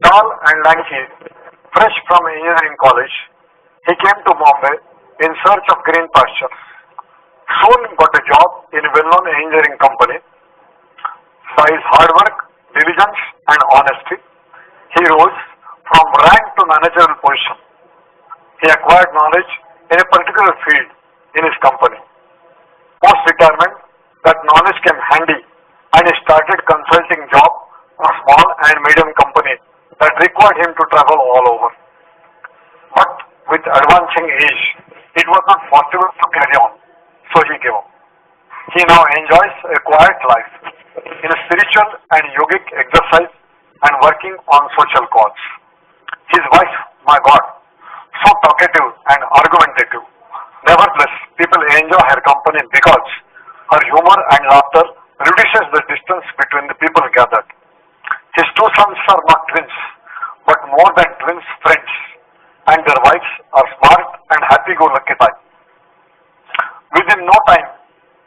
Tall and lanky, fresh from engineering college, he came to Bombay in search of green pastures. Soon got a job in a well-known engineering company. By his hard work, diligence and honesty, he rose from rank to managerial position. He acquired knowledge in a particular field in his company. Post retirement, that knowledge came handy and he started consulting job for small and medium companies that required him to travel all over. But with advancing age, it was not possible to carry on, so he gave up. He now enjoys a quiet life in a spiritual and yogic exercise and working on social cause. His wife, my God, so talkative and argumentative. Nevertheless, people enjoy her company because her humor and laughter reduces the distance between the people gathered. His two sons are not twins, but more than twins, friends, and their wives are smart and happy-go-lucky type. Within no time,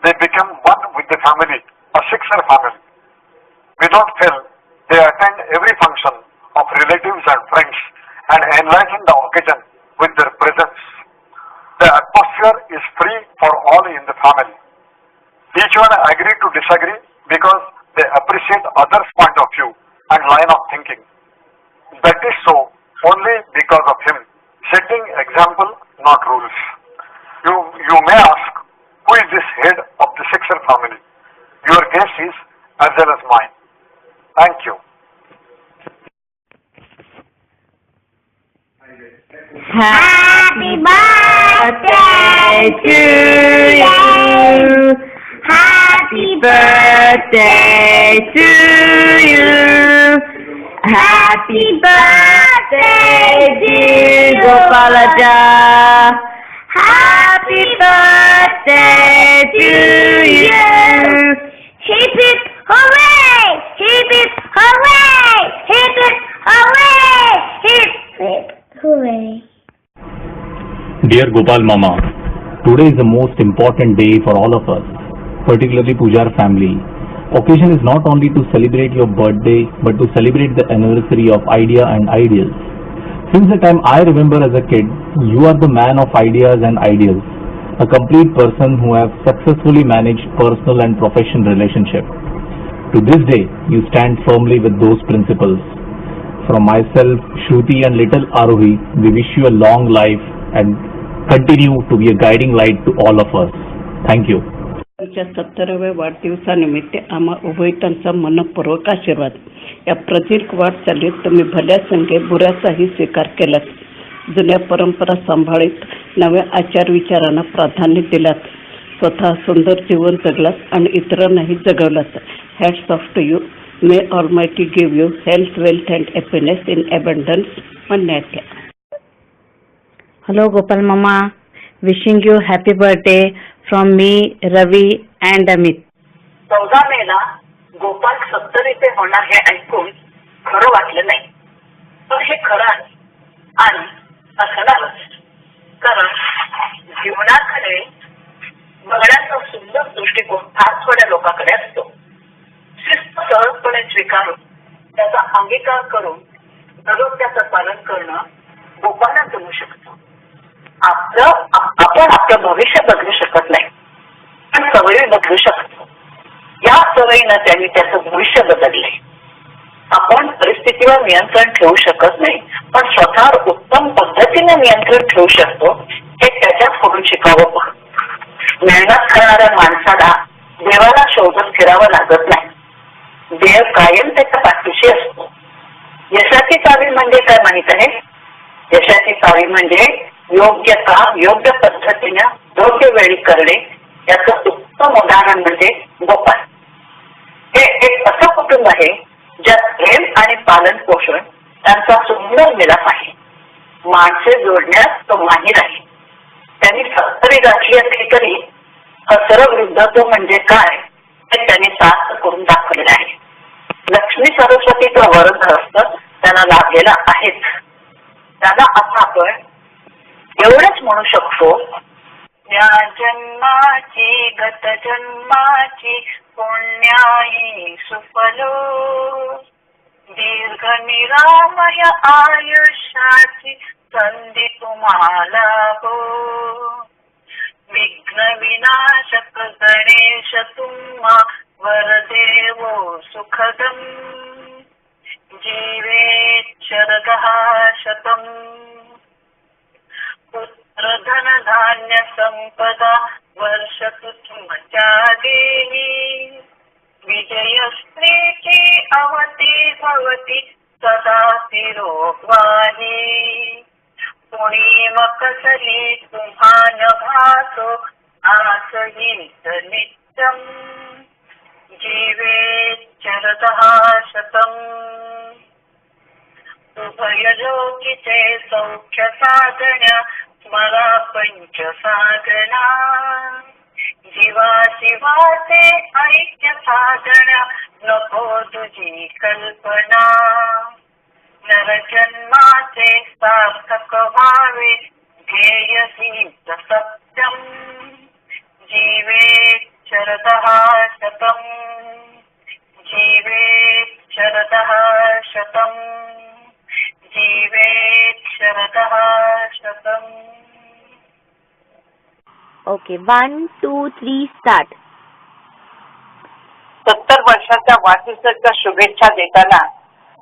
they become one with the family, a sixer family. Without fail, they attend every function of relatives and friends and enlighten the occasion with their presence. The atmosphere is free for all in the family. Each one agree to disagree because they appreciate others' point of view and line of thinking. That is so only because of him, setting example, not rules. You may ask, who is this head of the Sixer family? Your guess is as well as mine. Thank you. Happy birthday to you. Happy birthday to you. Happy birthday, dear Gopalaja. Happy birthday to you. Hip hip hooray! Hip hip hooray! Hip hip hooray! Hip hip hooray! Dear Gopal Mama, today is the most important day for all of us, particularly Pujar family. Occasion is not only to celebrate your birthday, but to celebrate the anniversary of idea and ideals. Since the time I remember as a kid, you are the man of ideas and ideals, a complete person who have successfully managed personal and professional relationship. To this day, you stand firmly with those principles. From myself, Shruti and little Arohi, we wish you a long life and continue to be a guiding light to all of us. Thank you. 70व्या वाढदिवसानिमित्त आम्हा उभयतांचा मनपूर्वक आशीर्वाद. या प्रदीर्घ वाटचालीत तुम्ही भल्या संगे बुऱ्याचाही स्वीकार केलात. जुन्या परंपरा सांभाळीत नव्या आचार विचारांना प्राधान्य दिलात. स्वतः सुंदर जीवन जगलात आणि इतरांनाही जगवलात. Hats off to you. May almighty give you health, wealth and happiness in abundance. मन्यात्या. Hello Gopal Mama, wishing you happy birthday from me, Ravi and Amit. 14 मेला गोपाल 70 होणार हे ऐकून खरं वाटलं नाही, पण हे खरं आहे आणि असणारच. कारण जीवनाकडे बघण्याचा सुंदर दृष्टिकोन फार थोड्या लोकांकडे असतो. शिस्त सहजपणे स्वीकारून त्याचा अंगीकार करून दररोज त्याचं पालन करणं गोपाला जमू शकतं. आपण आपलं भविष्य बदलू शकत नाही, पण सवयी बदलू शकतो. या सवयीनं त्यांनी त्याचं भविष्य बदलले. आपण परिस्थितीवर नियंत्रण ठेवू शकत नाही, पण स्वतःवर उत्तम पद्धतीने नियंत्रण ठेवू शकतो. हे त्याच्याकडून शिकावं. मेहनत करणाऱ्या माणसाला देवाला शोधत फिरावं लागत नाही. देव कायम त्याच्या पाठीशी असतो. यशाची चावी म्हणजे काय माहित आहे? यशाची चावी म्हणजे योग्य काम योग्य पद्धतीने योग्य वेळी करणे. याचं उत्तम उदाहरण म्हणजे गोपाल. हे एक असं कुटुंब आहे ज्यात प्रेम आणि पालन पोषण त्यांचा सुंदर मिलाप आहे. माणसे जोडण्यास तो माहीर आहे. त्यांनी 70 गाठली असली तरी हसर वृद्धत्व म्हणजे काय हे त्यांनी सार्थ करून दाखवलेलं आहे. लक्ष्मी सरस्वतीचं वरदहस्त त्यांना लाभलेला आहेच. त्याला आता आपण एवढंच म्हणू शकतो, या जन्माची गत जन्माची पुण्याई सुफलो, दीर्घ निरामय आयुष्याची संधी तुम्हाला हो. विघ्न विनाशक गणेश तुम्हा वरदेवो सुखदम्. जीवेच्छरदः शतम्. पुत्र धन धान्य संपदा वर्षतु तुमच्या देही. विजयश्रीची अवती भवती सदा तिरोग्वाही. कुणी मकसली तुम्हा नभासो आसहित नित्यम्. जीवेच्छरदः शतम्. उभयलोकीचे सौख्य साधण्या स्मरा पंचसागरा. जीवा शिवाचे ऐक्य साधण्या नको तुझी कल्पना. नरजन्माचे सार्थक व्हावे ध्येय हीच सत्यम्. जीवेच्छरदः शतम्. जीवेच्छरदः शतम्. जीवेच्छरदः शतम्. Okay, 1, 2, 3, start. 70 वर्षाच्या वाढदिवसाच्या शुभेच्छा देताना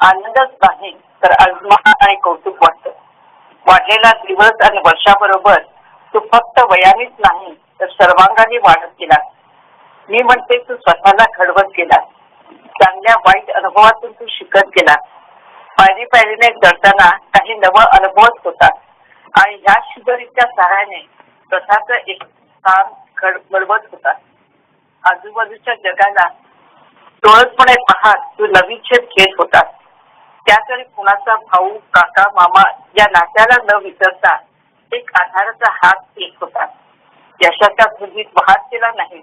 आनंदच नाही तर अभिमान आणि कौतुक वाटतं. वाढलेला दिवस आणि वर्षाबरोबर तू फक्त वयानेच नाही तर सर्वांगाने वाढत गेलास. मी म्हणते तू स्वतःला घडवत गेलास. चांगल्या वाईट अनुभवातून तू शिकत गेलास. पायरी पायरीने चढताना काही नवं अनुभवत होता आणि ह्या शिदरीच्या सहाय्याने स्वतःच एक स्थान घडवत होता. आजूबाजूच्या जगाला डोळसपणे पाहत तू नवी छेद घेत होतास. त्यातरी कुणाचा भाऊ काका मामा या नात्याला न विसरता एक आधाराचा हात येत होता. यशाच्या धुंदीत वाहत गेला नाही.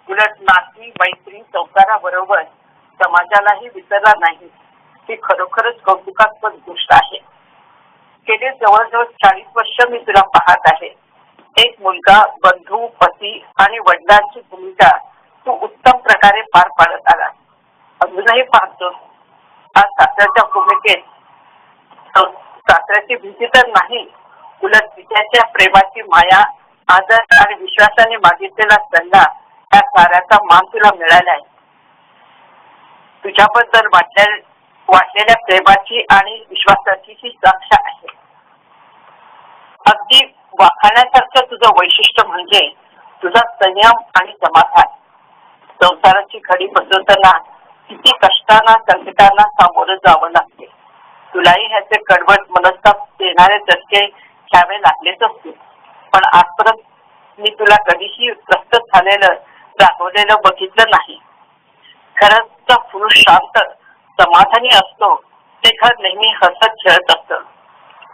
उलट नाती मैत्री संसाराबरोबर समाजालाही विसरला नाही. ही खरोखरच कौतुकास्पद गोष्ट आहे. गेले जवळजवळ 40 वर्ष मी तुला पाहत आहे. एक मुलगा, बंधू, पती आणि वडिलांची भूमिका तू उत्तम प्रकारे पार पाडत आला. अजूनही पाहतो. आज सासऱ्याच्या भूमिकेत सासऱ्याची भीती तर नाही, उलट तिच्याच्या प्रेमाची माया, आदर आणि विश्वासाने मागितलेला सल्ला या साऱ्याचा मान तुला मिळाला आहे. तुझ्याबद्दल वाटलेल्या प्रेमाची आणि विश्वासाची ही साक्ष आहे. अगदी वाखाण्यासारखं तुझं वैशिष्ट्य म्हणजे तुझा संयम आणि समाधान. संसाराची घडी बसवताना किती कष्टांना संकटांना सामोरं जावं लागते. तुलाही ह्याचे कडवट मनस्ताप देणारे झटके घ्यावे लागलेच असते. पण आजपर्यंत मी तुला कधीही त्रस्त झालेलं रागवलेलं बघितलं नाही. खरंच पुरुष शांत समाधानी असतो. ते घर नेहमी हसत खेळत असतं.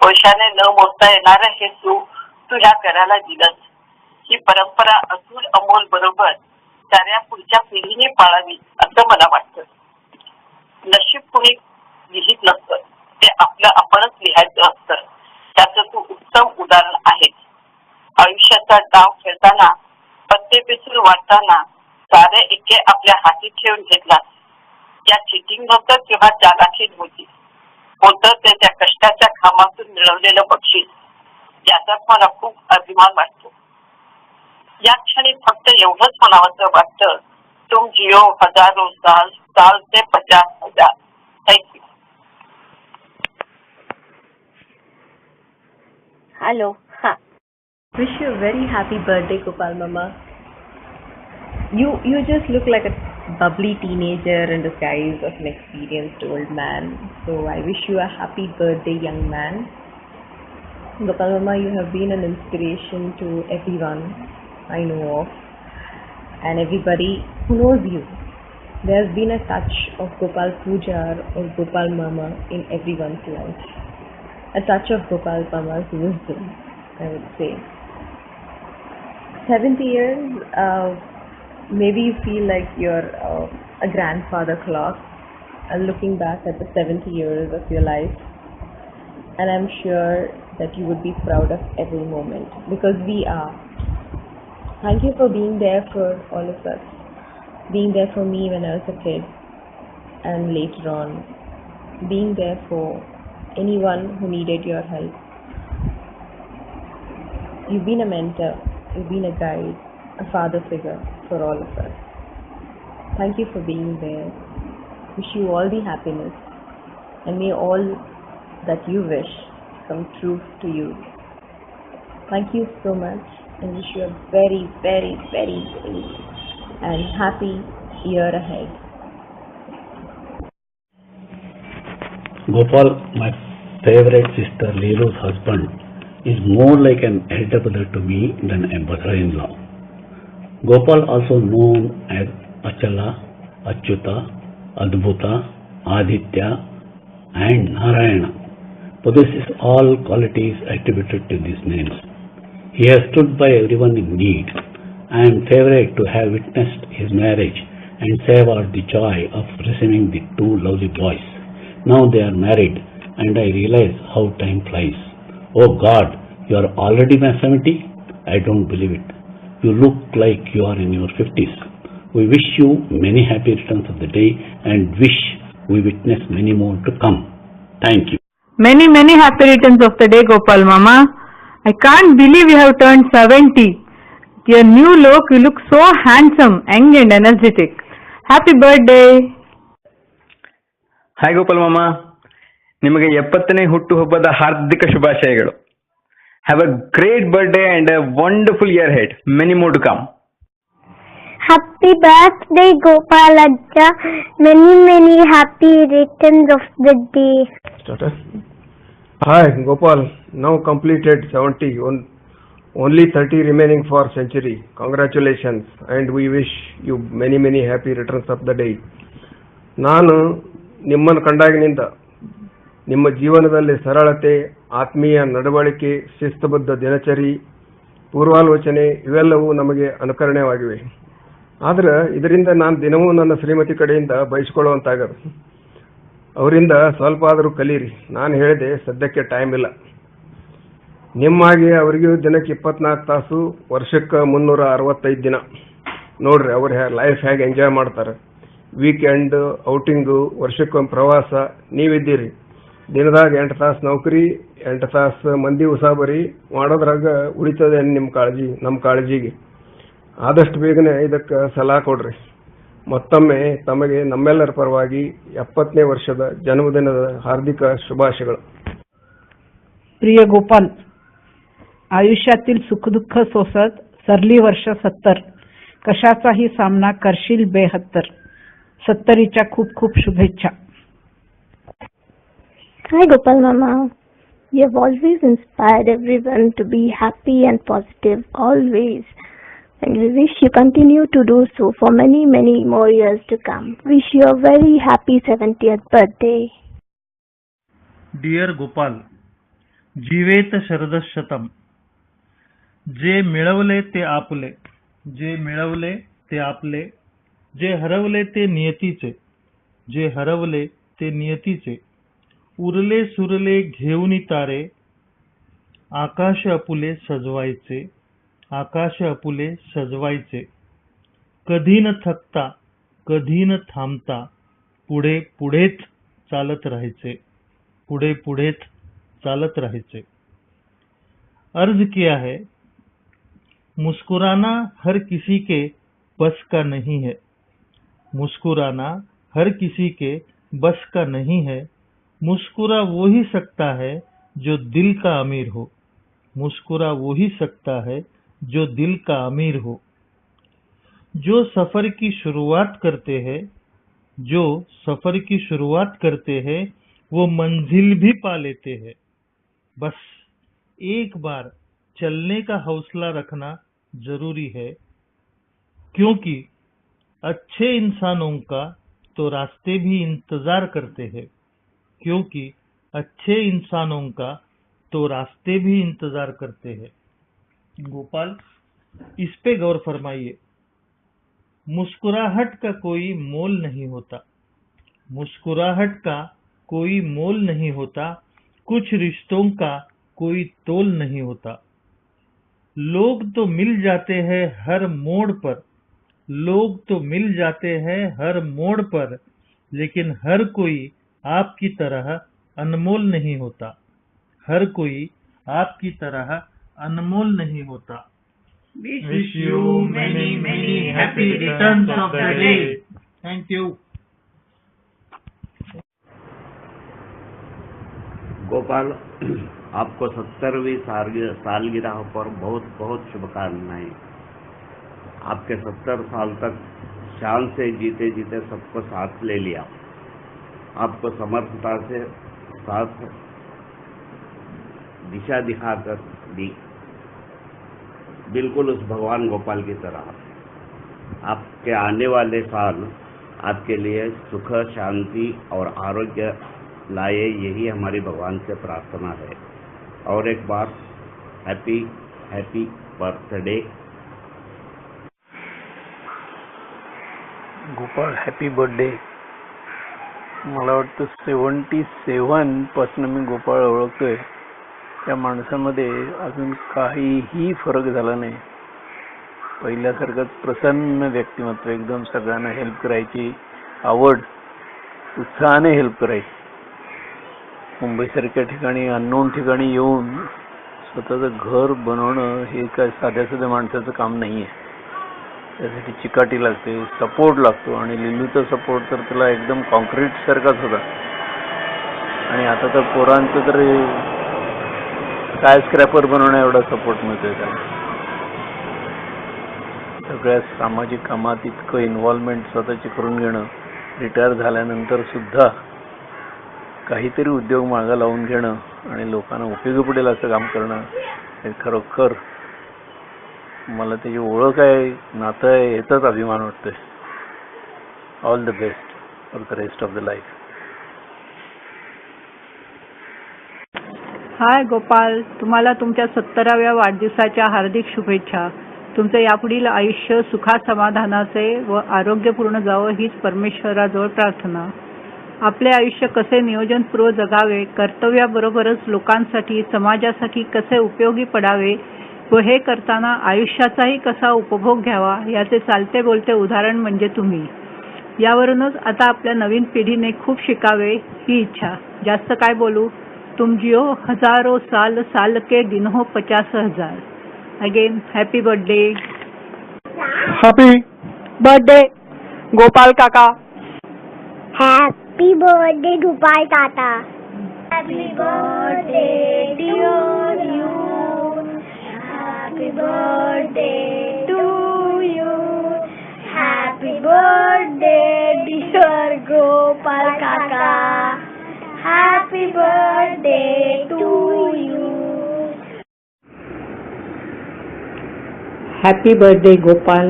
पैशाने न मोजता येणारं हे सुख तू ह्या घराला दिलंस. ही परंपरा अतुल अमोल बरोबर साऱ्या पुढच्या पिढीने पाळावी असं मला वाटतं. नशीब कुणी लिहित नसतं, ते आपलं आपणच लिहायचं असतं. त्याचं तू उत्तम उदाहरण आहेस. आयुष्याचा डाव खेळताना पत्ते पिसून वाटताना सारे एके आपल्या हाती ठेवून घेतला. या चिटिंग नव्हतं किंवा चालाखी नव्हती. होतं ते त्या कष्टाच्या घामातून मिळवलेलं बक्षीस. याचा मला खूप अभिमान वाटतो. या क्षणी फक्त एवढंच म्हणावंसं वाटतं, तुम जियो हजारो साल, साल से 50,000. Thank you. Hello. Ha. Wish you a very happy birthday, Gopal Mama. You just look like a bubbly teenager in disguise of an experienced old man. So I wish you a happy birthday, young man. Gopal Mama, you have been an inspiration to everyone I know of and everybody who knows you. There has been a touch of Gopal Pujar or Gopal Mama in everyone's life. A touch of Gopal Mama's wisdom, I would say. 70 years, maybe you feel like you're a grandfather clock looking back at the 70 years of your life, and I'm sure that you would be proud of every moment, because we are. Thank you for being there for all of us, being there for me when I was a kid and later on being there for anyone who needed your help. You've been a mentor, you've been a guide, a father figure for all of us. Thank you for being there. Wish you all the happiness, and may all that you wish come true to you. Thank you so much, and wish you a very, very, very, very and happy year ahead. Gopal, my favorite sister Leelu's husband, is more like an elder brother to me than a brother-in-law. Gopal, also known as Achala, Achyuta, Adbhuta, Aditya, and Narayana, possesses all qualities attributed to these names. He has stood by everyone in need. I am favored to have witnessed his marriage and savored the joy of receiving the two lovely boys. Now they are married, and I realize how time flies. Oh God, you are already 70? I don't believe it. You look like you are in your 50s. We wish you many happy returns of the day and wish we witness many more to come. Thank you. Many, many happy returns of the day, Gopal Mama. I can't believe you have turned 70. Your new look, you look so handsome, young and energetic. Happy birthday. Hi Gopal ಮಾಮ, ನಿಮಗೆ 70ನೇ ಹುಟ್ಟುಹಬ್ಬದ ಹಾರ್ದಿಕ ಶುಭಾಶಯಗಳು. Have a great birthday and a wonderful year ahead. Many more to come. Happy birthday, Gopal Ajja. Many, many happy returns of the day. Hi, Gopal. Now completed 70. Only 30 remaining for century. Congratulations, and we wish you many, many happy returns of the day. ನಾನು ನಿಮ್ಮನ್ನು ಕಂಡಾಗಿನಿಂದ ನಿಮ್ಮ ಜೀವನದಲ್ಲಿ ಸರಳತೆ, ಆತ್ಮೀಯ ನಡವಳಿಕೆ, ಶಿಸ್ತುಬದ್ಧ ದಿನಚರಿ, ಪೂರ್ವಾಲೋಚನೆ ಇವೆಲ್ಲವೂ ನಮಗೆ ಅನುಕರಣೀಯವಾಗಿವೆ. ಆದ್ರೆ ಇದರಿಂದ ನಾನು ದಿನವೂ ನನ್ನ ಶ್ರೀಮತಿ ಕಡೆಯಿಂದ ಬಯಸ್ಕೊಳ್ಳುವಂತಾಗದು. ಅವರಿಂದ ಸ್ವಲ್ಪ ಆದರೂ ಕಲೀರಿ. ನಾನು ಹೇಳಿದೆ, ಸದ್ಯಕ್ಕೆ ಟೈಮ್ ಇಲ್ಲ. ನಿಮ್ಮಾಗಿ ಅವರಿಗೂ ದಿನಕ್ಕೆ 24 ತಾಸು, ವರ್ಷಕ್ಕೆ 365 ದಿನ. ನೋಡ್ರಿ ಅವ್ರ ಲೈಫ್ ಹೇಗೆ ಎಂಜಾಯ್ ಮಾಡ್ತಾರೆ. ವೀಕೆಂಡ್ ಔಟಿಂಗು, ವರ್ಷಕ್ಕೊಮ್ಮೆ ಪ್ರವಾಸ. ನೀವಿದ್ದೀರಿ ದಿನದಾಗ 8 ತಾಸು ನೌಕರಿ, 8 ತಾಸು ಮಂದಿ ಉಸಾಬರಿ ಮಾಡೋದ್ರಾಗ ಉಳಿತದೆ ನಿಮ್ಮ ಕಾಳಜಿ, ನಮ್ಮ ಕಾಳಜಿಗೆ. ಆದಷ್ಟು ಬೇಗನೆ ಇದಕ್ಕೆ ಸಲಹೆ ಕೊಡ್ರಿ. ಮತ್ತೊಮ್ಮೆ ತಮಗೆ ನಮ್ಮೆಲ್ಲರ ಪರವಾಗಿ 70ನೇ ವರ್ಷದ जन्मदिनದ हार्दिक शुभाशयಗಳು. प्रिय गोपाल, आयुष्यातील सुखदुःख सोसत सरली वर्ष 70, कशाचाही सामना करशील 72. 70च्या खूप खूप शुभेच्छा. Hi, Gopal Mama. You have always inspired everyone to be happy and positive, always. And we wish you continue to do so for many, many more years to come. Wish you a very happy 70th birthday. Dear Gopal, जीवेत शरदशतम. जे मिळवले ते आपले, जे मिळवले ते आपले, जे हरवले ते नियतीचे, जे हरवले ते नियतीचे. उरले सुरले घेऊनी तारे, आकाश अपुले सजवायचे, आकाश अपुले सजवायचे. कधी न थकता, कधी न थांबता, पुढे पुढेच चालत राहायचे, पुढे पुढेच चालत राहायचे. अर्ज किया है, मुस्कुराना हर किसी के बस का नहीं है, मुस्कुराना हर किसी के बस का नहीं है. मुस्कुरा वो ही सकता है जो दिल का अमीर हो, मुस्कुरा वो ही सकता है जो दिल का अमीर हो. जो सफर की शुरुआत करते हैं, जो सफर की शुरुआत करते हैं, वो मंजिल भी पा लेते हैं. बस एक बार चलने का हौसला रखना जरूरी है, क्योंकि अच्छे इंसानों का तो रास्ते भी इंतजार करते हैं, क्योंकि अच्छे इंसानों का तो रास्ते भी इंतजार करते हैं. गोपाल, इस पे गौर फरमाइए. मुस्कुराहट का कोई मोल नहीं होता, मुस्कुराहट का कोई मोल नहीं होता, कुछ रिश्तों का कोई तोल नहीं होता. लोग तो मिल जाते हैं हर मोड़ पर, लोग तो मिल जाते हैं हर मोड़ पर, लेकिन हर कोई आपकी तरह अनमोल नहीं होता। हर कोई आपकी तरह अनमोल नहीं होता। Wish you many many happy returns of the day. Thank you. Gopal, आपको 70वीं सालगिरह पर बहुत बहुत शुभकामनाएं। आपके 70 साल तक शान से जीते जीते सबको साथ ले लिया। आपको समर्थता से साथ दिशा दिखाकर दी, बिल्कुल उस भगवान गोपाल की तरह। आपके आने वाले साल आपके लिए सुख, शांति और आरोग्य लाए, यही हमारी भगवान से प्रार्थना है। और एक बार happy happy birthday. Gopal, happy birthday. मला वाटतं 77 पासून मी गोपाळ ओळखतोय. त्या माणसामध्ये अजून काहीही फरक झाला नाही. पहिल्यासारखंच प्रसन्न व्यक्तिमत्व, एकदम सगळ्यांना हेल्प करायची आवड, उत्साहाने हेल्प करायची. मुंबईसारख्या ठिकाणी, अननोन ठिकाणी येऊन स्वतःचं घर बनवणं हे काय साध्या साध्या माणसाचं काम नाही आहे. त्यासाठी चिकाटी लागते, सपोर्ट लागतो. आणि लिलूचा सपोर्ट तर त्याला एकदम कॉन्क्रीट सारखाच होता. आणि आता तर पोरांचं तर स्काय स्क्रॅपर बनवण्या एवढा सपोर्ट मिळतोय त्याला. सगळ्या सामाजिक कामात इतकं इन्व्हॉल्वमेंट स्वतःची करून घेणं, रिटायर झाल्यानंतर सुद्धा काहीतरी उद्योग मागं लावून घेणं आणि लोकांना उपयोगी पडेल असं काम करणं, हे खरोखर मला त्याची ओळख आहे, नातं आहे, याचाच अभिमान वाटतोय. All the best for the rest of the life. Hi Gopal, तुम्हाला तुमच्या 70व्या वाढदिवसाच्या हार्दिक शुभेच्छा. तुमचं यापुढील आयुष्य सुखात समाधानाचे व आरोग्यपूर्ण जावं हीच परमेश्वराजवळ प्रार्थना. आपले आयुष्य कसे नियोजनपूर्व जगावे, कर्तव्याबरोबरच लोकांसाठी, समाजासाठी कसे उपयोगी पडावे व हे करताना आयुष्याचाही कसा उपभोग घ्यावा याचे चालते बोलते उदाहरण म्हणजे तुम्ही. यावरूनच आता आपल्या नवीन पिढीने खूप शिकावे ही इच्छा. जास्त काय बोलू. तुम जियो हजारों साल, साल के दिन हो 50,000. Again happy birthday. Happy birthday Gopal काका. Happy birthday, Gopal Tata. Happy birthday to you. Happy birthday to you. Happy birthday, dear Gopal Kaka. Happy birthday to you. Happy birthday Gopal.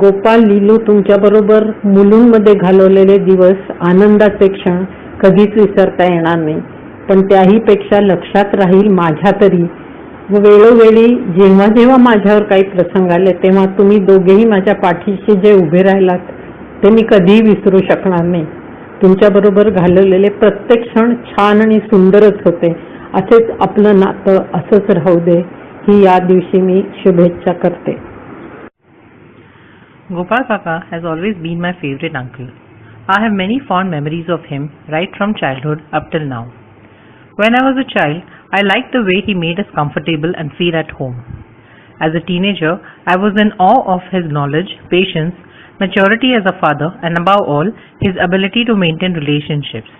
Gopal, Lilu तुमच्याबरोबर मुलुंडमध्ये घालवलेले दिवस, आनंदाचे क्षण कधीच विसरता येणार नाही. पण त्याही पेक्षा लक्षात राहील माझ्या तरी. व वेळोवेळी जेव्हा जेव्हा माझ्यावर काही प्रसंग आले तेव्हा तुम्ही दोघेही माझ्या पाठीशी जे उभे राहिलात ते मी कधीही विसरू शकणार नाही. तुमच्याबरोबर घालवलेले प्रत्येक क्षण छान आणि सुंदरच होते. असेच आपलं नातं असंच राहू दे ही या दिवशी मी शुभेच्छा करते. Gopal Kaka has always been my favorite uncle. I have many fond memories of him right from childhood up till now. When I was a child, I liked the way he made us comfortable and feel at home. As a teenager, I was in awe of his knowledge, patience, maturity as a father, and above all, his ability to maintain relationships.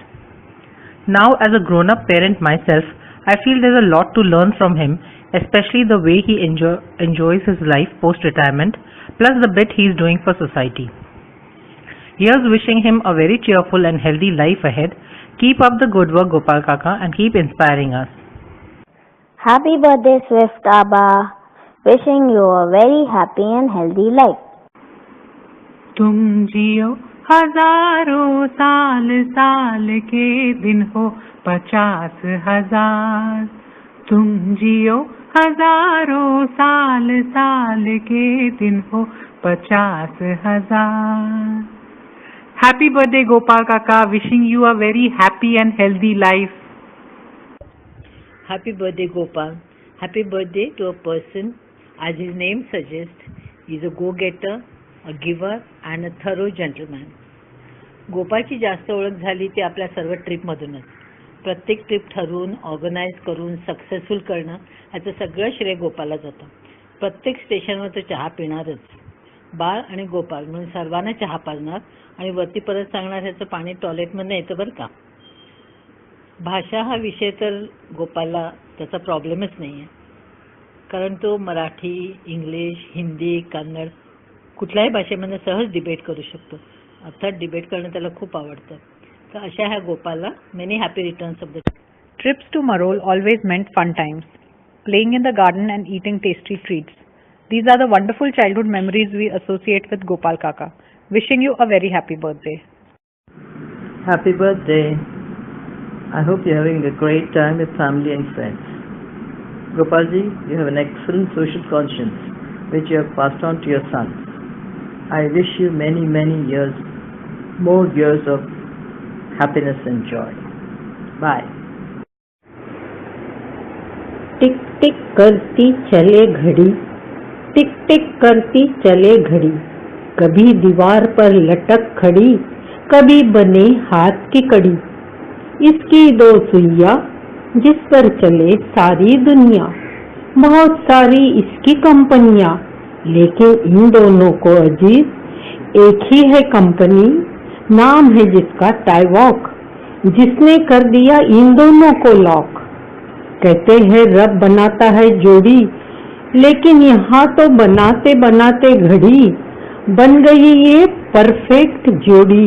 Now, as a grown-up parent myself, I feel there's a lot to learn from him, especially the way he enjoys his life post-retirement, plus the bit he is doing for society. Here's wishing him a very cheerful and healthy life ahead. Keep up the good work, Gopal Kaka, and keep inspiring us. Happy birthday, Swift Abba. Wishing you a very happy and healthy life. तुम जियो हजारों साल, साल के दिन हो 50,000. तुम जियो हजारों साल, साल के दिन हो 50,000. Happy birthday Gopal Kaka, wishing you a very happy and healthy life. Happy birthday Gopal. Happy birthday to a person, as his name suggests, he is a go-getter, a giver and a thorough gentleman. गोपाळची जास्त ओळख झाली ती आपल्या सर्व ट्रिपमधूनच. प्रत्येक trip ठरवून organise करून successful करणं याचं सगळं श्रेय गोपाळला जातं. प्रत्येक स्टेशनवर तो चहा पिणारच. बाळ आणि गोपाळ म्हणून सर्वांना चहा पाजणार आणि वरती परत सांगणार ह्याचं पाणी टॉयलेटमधनं येतं बरं का. भाषा हा विषय तर गोपाळला त्याचा प्रॉब्लेमच नाही आहे, कारण तो मराठी, इंग्लिश, हिंदी, कन्नड कुठल्याही भाषेमध्ये सहज डिबेट करू शकतो. अर्थात डिबेट करणं त्याला खूप आवडतं. तर अशा ह्या गोपाळला many happy returns of the day. Trips to Marol always meant fun times, playing in the garden and eating tasty treats. These are the wonderful childhood memories we associate with Gopal Kaka. Wishing you a very happy birthday. Happy birthday. I hope you're having a great time with family and friends. Gopalji, you have an excellent social conscience which you have passed on to your sons. I wish you many, many years, more years of happiness and joy. Bye. Tick tick करती चले घड़ी, tick tick करती चले घड़ी, कभी दीवार पर लटक खड़ी, कभी बने हाथ की कड़ी. इसकी दो सुइयां जिस पर चले सारी दुनिया, बहुत सारी इसकी कंपनियां, लेकिन इन दोनों को अजीज एक ही है कंपनी, नाम है जिसका टाइवॉक, जिसने कर दिया इन दोनों को लॉक. कहते हैं रब बनाता है जोड़ी, लेकिन यहाँ तो बनाते बनाते घड़ी बन गई ये परफेक्ट जोड़ी.